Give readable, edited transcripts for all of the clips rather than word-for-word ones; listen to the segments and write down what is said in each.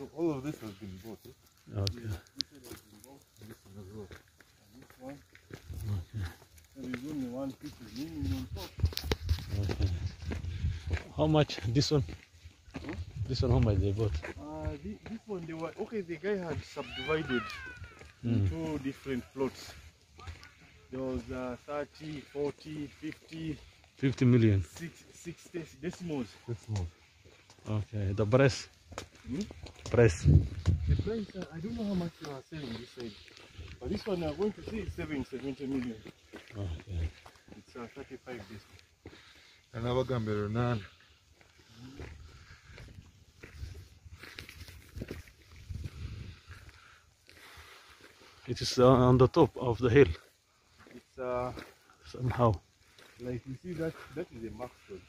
So all of this has been bought, eh? Okay. This one has been bought, and this one as well. And this one, Okay. there is only one piece remaining on top. Okay. How much this one? Huh? This one, how much they bought? This one, they were okay. The guy had subdivided into different plots. There was 30, 40, 50, 50 million. 60 decimals. Decimals. Okay. The price? Price? The price, I don't know how much you are selling this side. But this one, I'm going to say is 70 million. Okay. It's 35 decimals. Anabagambira none. It is on the top of the hill. It's Somehow. like you see that is a mark stone.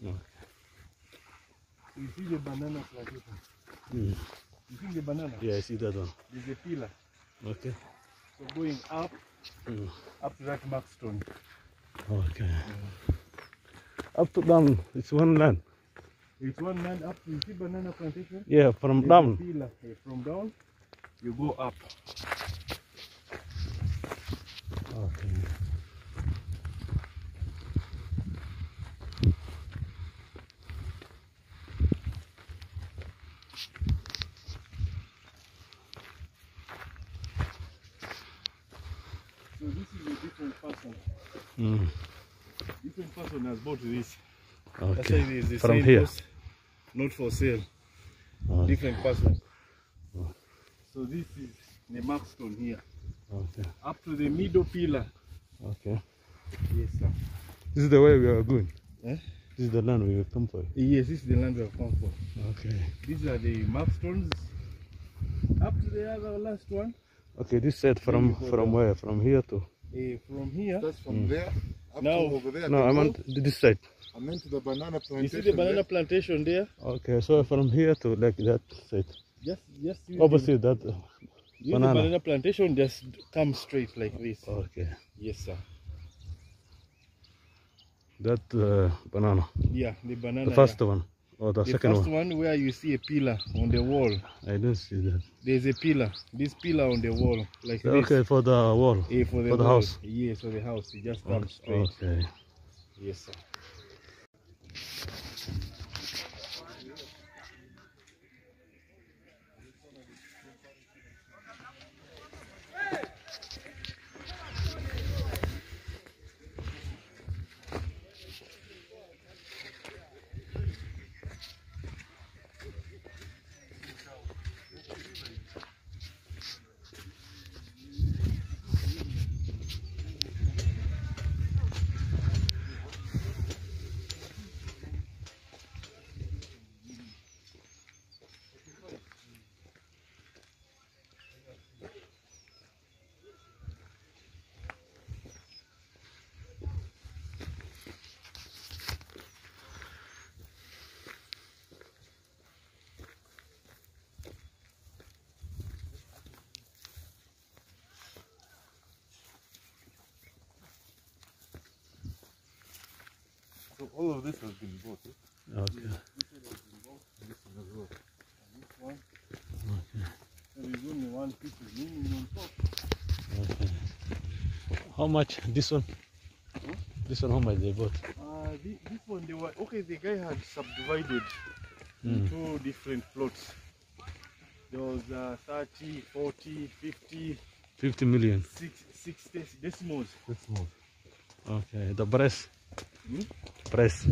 Okay. So you see the banana plantation. Mm. You see the banana? Yeah, I see that one. There's a pillar. Okay. So going up, up to that mark stone. Okay. Up to down, it's one land. It's one land up to, you see banana plantation? Yeah, from There's down. a pillar. From down, you go up. Okay. So this is a different person. Mm. Different person has bought this. That's why Okay. there is the From same here. post, not for sale. Okay. Different person. Oh. So this is the mark stone here. Okay. Up to the middle pillar. Okay. Yes, sir. This is the way we are going. Eh? This is the land we will come for. Yes, this is the land we have come for. Okay. These are the mark stones. Up to the other last one. Okay, this side from where? From here to? From here. That's from there up Now- to over there. No, I meant this side. I meant to the banana plantation. You see the banana plantation there? Okay, so from here to like that side. Just use Opposite that the banana. banana plantation, just come straight like this. Okay. Yes, sir. That banana. Yeah, the banana. The first yeah. one or the The second first one? one where you see a pillar on the wall. I don't see that. There's a pillar. This pillar on the wall, like this. Okay, for the wall. For the wall. house. Yes, for the house. You just come straight. Okay. Yes, sir. So all of this has been bought, eh? Okay. This one has been bought, And this one as well. and this one, Okay. there is only one piece remaining on top. Okay. How much this one? This one, how much they bought? This one, they were okay. The guy had subdivided into different plots. There was 30, 40, 50, 50 million. 60 decimals. Decimals. Okay. The price? Price?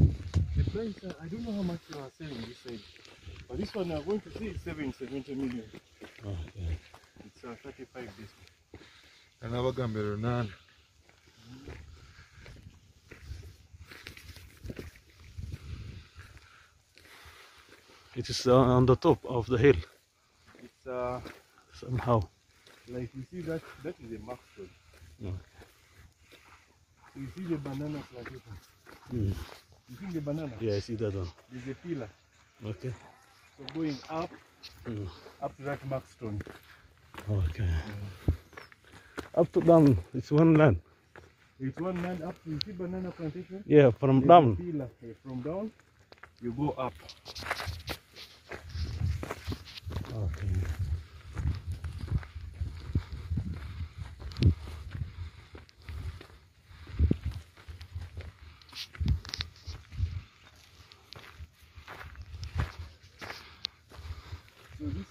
The price, I don't know how much you are selling this side. But this one, I'm going to say is 70 million. Okay. It's 35 decimals. Anabagambira none. It is on the top of the hill. It's Somehow. like you see that is a mark stone. Okay. So you see the banana plantation. Mm. You see the banana? Yeah, I see that one. There's a pillar. Okay. So going up, up to that mark stone. Okay. Up to down, it's one land. It's one land up to, you see banana plantation? Yeah, from There's down. a pillar. From down, you go up. Okay.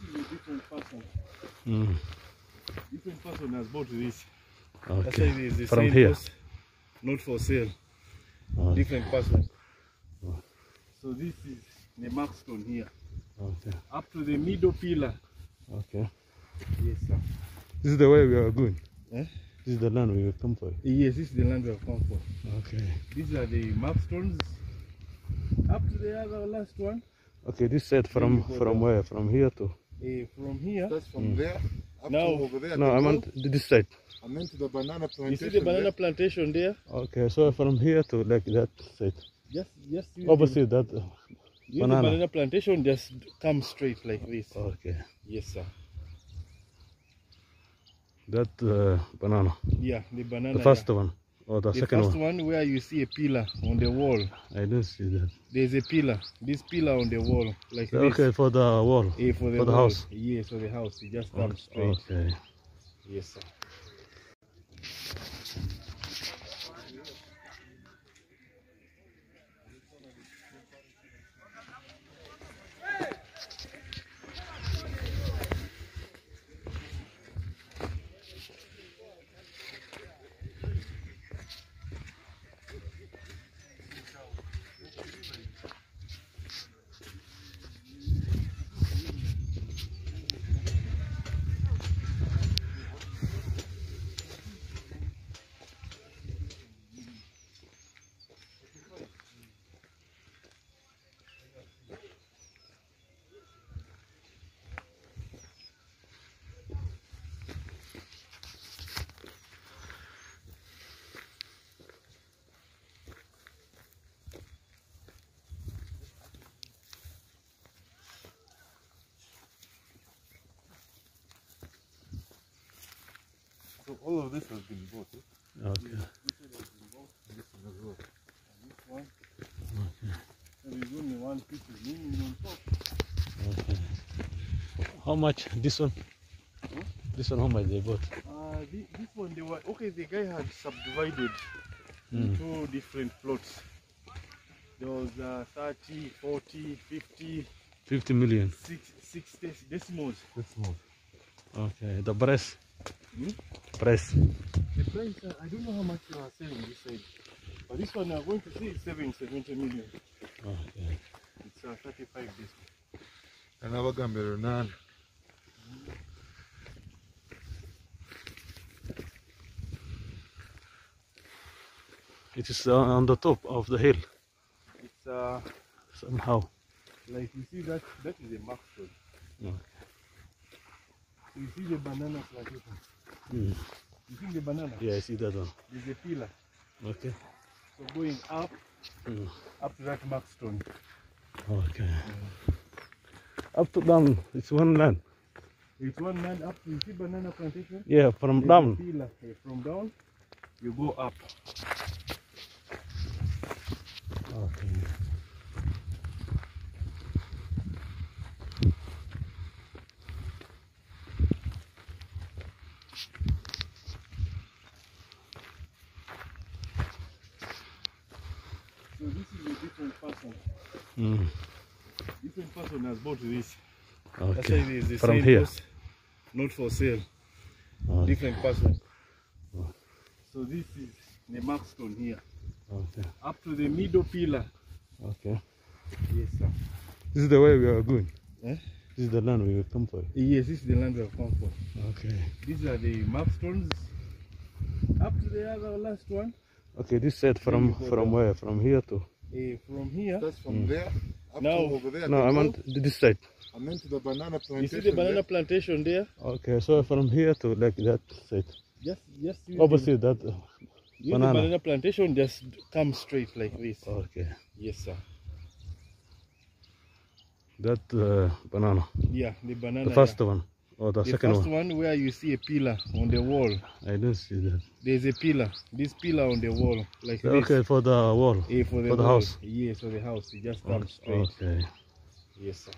this is a different person. Mm. Different person has bought this. That's why Okay. it is the From same here. post, not for sale. Okay. Different person. Oh. So this is the markstone here. Okay. Up to the middle pillar. Okay. Yes, sir. This is the way we are going. Eh? This is the land we will come for. Yes, this is the land we have come for. Okay. These are the markstones. Up to the other last one. Okay. This set from where? From here to. From here. That's from there up Now- to over there. No, I meant this side. I meant to the banana plantation. You see the banana plantation there? Okay. So from here to like that side. Just use Opposite that. the banana. banana plantation. Just come straight like this. Okay. Yes, sir. That banana. Yeah, the banana. The first there. one or the The second first one. one where you see a pillar on the wall. I don't see that. There's a pillar. This pillar on the wall like this. Okay, for the wall. For the for the wall. house. Yes, for the house. You just come straight. Okay. Yes, sir. So all of this has been bought. Eh? Okay. This one as well. This one. There is only one piece of meaning on top. Okay. How much this one? This one, how much they bought? This one, they were okay. The guy had subdivided Mm. two different plots. There was 30, 40, 50, 50 million. 60 decimals. This one. Okay. The price? Hmm? Price. The price, I don't know how much you are selling this side. But this one, I'm going to say is 70 million. Okay. It's 35 decimals. Anabagambira none. It is on the top of the hill It's somehow. like you see that is a markstone. Okay. So you see the banana plantation. Mm. You see the banana? Yeah, I see that one. There's a pillar. Okay. So going up, Mm. up to that markstone. Okay. Up to down, it's one land. It's one land up to, you see banana plantation? Yeah, from There's down. a pillar. From down, you go up. Okay. So this is a different person. Mm. Different person has bought this. That's why Okay. it is the From same here. post, not for sale. Okay. Different person. Oh. So this is the markstone here. Okay. Up to the middle pillar. Okay. Yes, sir. This is the way we are going. Eh? This is the land we will come for. Yes, this is the land we have come for. Okay. These are the markstones. Up to the other last one. Okay, this set from where? From here to. From here. That's from there up Now- to over there. No, I meant this side. I meant to the banana You plantation. see the banana plantation there? Okay, so from here to like that side. Just use Opposite that. the banana. banana plantation. Just come straight like this. Okay. Yes, sir. That banana. Yeah, the banana. The first there. one or the The second first one. one where you see a pillar on the wall. I don't see that. There's a pillar. This pillar on the wall like this. Okay, for the wall. For the for the wall. house. Yes, for the house. You just come straight. Okay. Yes, sir.